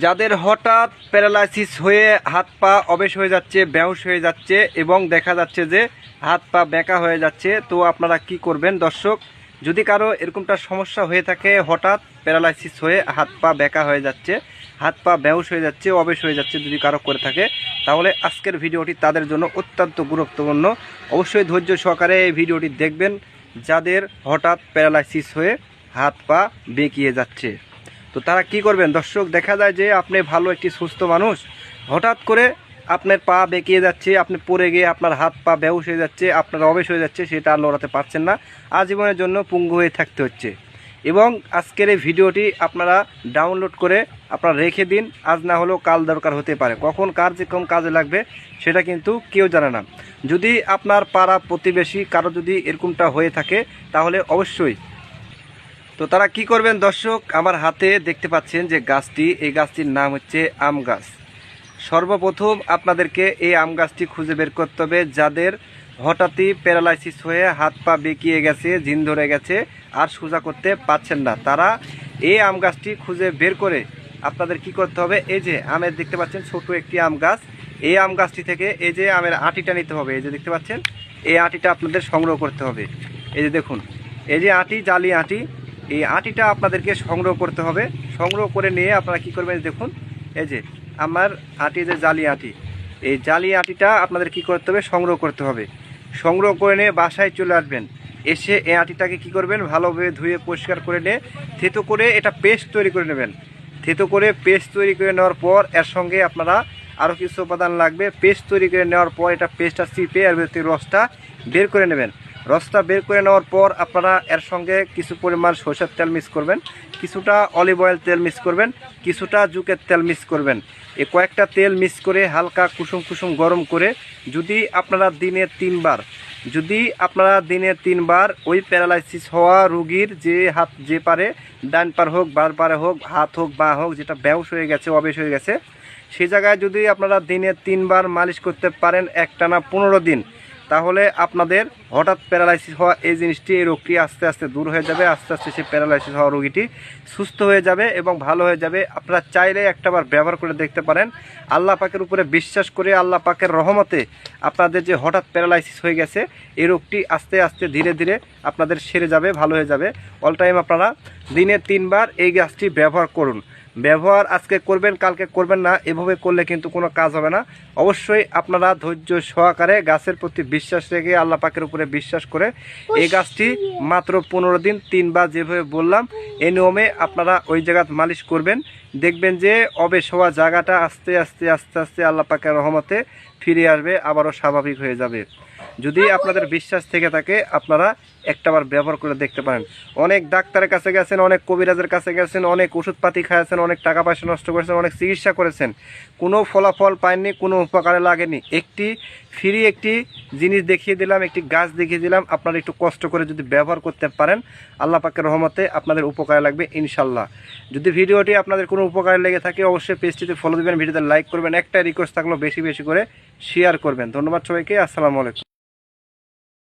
যাদের হঠাৎ প্যারালাইসিস হয়ে হাত পা অবেশ হয়ে যাচ্ছে, বেহুশ হয়ে যাচ্ছে এবং দেখা যাচ্ছে যে হাত পা বেঁকা হয়ে যাচ্ছে, তো আপনারা কি করবেন দর্শক? যদি কারো এরকমটা সমস্যা হয়ে থাকে, হঠাৎ প্যারালাইসিস হয়ে হাত পা বেঁকা হয়ে যাচ্ছে, হাত পা বেহুশ হয়ে যাচ্ছে, অবেশ হয়ে যাচ্ছে, যদি কারো করে থাকে, তাহলে আজকের ভিডিওটি তাদের জন্য অত্যন্ত গুরুত্বপূর্ণ। অবশ্যই ধৈর্য সহকারে এই ভিডিওটি দেখবেন যাদের হঠাৎ প্যারালাইসিস হয়ে হাত পা বেঁকিয়ে যাচ্ছে। তো তারা কি করবেন দর্শক? দেখা যায় যে আপনি ভালো একটি সুস্থ মানুষ, হঠাৎ করে আপনার পা বেঁকিয়ে যাচ্ছে, আপনি পড়ে গিয়ে আপনার হাত পা বেহুশ হয়ে যাচ্ছে, আপনার অবেশ হয়ে যাচ্ছে, সেটা আর লড়াতে পারছেন না, আজীবনের জন্য পঙ্গু হয়ে থাকতে হচ্ছে। এবং আজকের এই ভিডিওটি আপনারা ডাউনলোড করে আপনারা রেখে দিন, আজ না হলেও কাল দরকার হতে পারে। কখন কার যে কোন কাজে লাগবে সেটা কিন্তু কেউ জানে না। যদি আপনার পাড়া প্রতিবেশী কারো যদি এরকমটা হয়ে থাকে, তাহলে অবশ্যই তো তারা কি করবেন দর্শক? আমার হাতে দেখতে পাচ্ছেন যে গাছটি, এই গাছটির নাম হচ্ছে আম গাছ। সর্বপ্রথম আপনাদেরকে এই আম গাছটি খুঁজে বের করতে হবে যাদের হঠাৎই প্যারালাইসিস হয়ে হাত পা বেঁকিয়ে গেছে, জিন ধরে গেছে, আর সোজা করতে পারছেন না। তারা এই আম গাছটি খুঁজে বের করে আপনাদের কি করতে হবে? এই যে আমের দেখতে পাচ্ছেন ছোট একটি আম গাছ, এই আম গাছটি থেকে এই যে আমের আটিটা নিতে হবে। এই যে দেখতে পাচ্ছেন, এই আটিটা আপনাদের সংগ্রহ করতে হবে। এই যে দেখুন, এই যে আটি, জালি আটি, এই আটিটা আপনাদেরকে সংগ্রহ করতে হবে। সংগ্রহ করে নিয়ে আপনারা কি করবেন? দেখুন, এই যে আমার আটি, যে জালি আটি, এই জালি আটিটা আপনাদের কি করতে হবে? সংগ্রহ করতে হবে। সংগ্রহ করে নিয়ে বাসায় চলে আসবেন। এসে এই আটিটাকে কি করবেন? ভালোভাবে ধুয়ে পরিষ্কার করে নিয়ে থেতো করে এটা পেস্ট তৈরি করে নেবেন। থেতো করে পেস্ট তৈরি করে নেওয়ার পর এর সঙ্গে আপনারা আরও কিছু উপাদান লাগবে। পেস্ট তৈরি করে নেওয়ার পর এটা পেস্টটা চিপে এর ভেতরে রসটা বের করে নেবেন। রসটা বের করে নেওয়ার পর আপনারা এর সঙ্গে কিছু পরিমাণ সরষের তেল মিক্স করবেন, কিছুটা অলিভ অয়েল তেল মিক্স করবেন, কিছুটা জুকের তেল মিক্স করবেন। এই কয়েকটা তেল মিক্স করে হালকা কুসুম কুসুম গরম করে যদি আপনারা দিনে তিনবার ওই প্যারালাইসিস হওয়া রোগীর যে হাত, যে পারে ডান পার হোক বাম পারে হোক, হাত হোক বা হোক, যেটা বেহুশ হয়ে গেছে, অবেশ হয়ে গেছে, সেই জায়গায় যদি আপনারা দিনে 3 বার মালিশ করতে পারেন একটানা 15 দিন, তাহলে আপনাদের হঠাৎ প্যারালাইসিস হওয়া এই জিনিসটি, এই রোগটি আস্তে আস্তে দূর হয়ে যাবে। আস্তে আস্তে সেই প্যারালাইসিস হওয়া রোগীটি সুস্থ হয়ে যাবে এবং ভালো হয়ে যাবে। আপনারা চাইলে একটাবার ব্যবহার করে দেখতে পারেন। আল্লাহ পাকের উপরে বিশ্বাস করে, আল্লাহ পাকের রহমতে আপনাদের যে হঠাৎ প্যারালাইসিস হয়ে গেছে, এই রোগটি আস্তে আস্তে ধীরে ধীরে আপনাদের সেরে যাবে, ভালো হয়ে যাবে। অল টাইম আপনারা দিনে 3 বার এই গাছটি ব্যবহার করুন। ব্যবহার আজকে করবেন, কালকে করবেন না, এভাবে করলে কিন্তু কোনো কাজ হবে না। অবশ্যই আপনারা ধৈর্য সহকারে গাছের প্রতি বিশ্বাস রেখে, আল্লাহ পাকের উপরে বিশ্বাস করে এই গাছটি মাত্র 15 দিন 3 বার যেভাবে বললাম এই নিয়মে আপনারা ওই জায়গা মালিশ করবেন। দেখবেন যে অবেশ হওয়া জায়গাটা আস্তে আস্তে আস্তে আস্তে আল্লাহ পাকের রহমতে ফিরে আসবে, আবারও স্বাভাবিক হয়ে যাবে। যদি আপনাদের বিশ্বাস থেকে থাকে আপনারা একটাবার ব্যবহার করে দেখতে পারেন। অনেক ডাক্তারের কাছে গেছেন, অনেক কবিরাজের কাছে গেছেন, অনেক ওষুধপাতি খাইয়েছেন, অনেক টাকা পয়সা নষ্ট করেছেন, অনেক চিকিৎসা করেছেন, কোনো ফলাফল পাননি, কোনো উপকারে লাগেনি। একটি জিনিস দেখিয়ে দিলাম, একটি গাছ দেখিয়ে দিলাম, আপনারা একটু কষ্ট করে যদি ব্যবহার করতে পারেন, আল্লাহ পাকের রহমতে আপনাদের উপকারে লাগবে ইনশাল্লাহ। যদি ভিডিওটি আপনাদের কোনো উপকারে লেগে থাকে অবশ্যই পেজটিতে ফলো দেবেন, ভিডিওতে লাইক করবেন, একটা রিকোয়েস্ট থাকলো বেশি বেশি করে শেয়ার করবেন। ধন্যবাদ সবাইকে, আসসালামু আলাইকুম।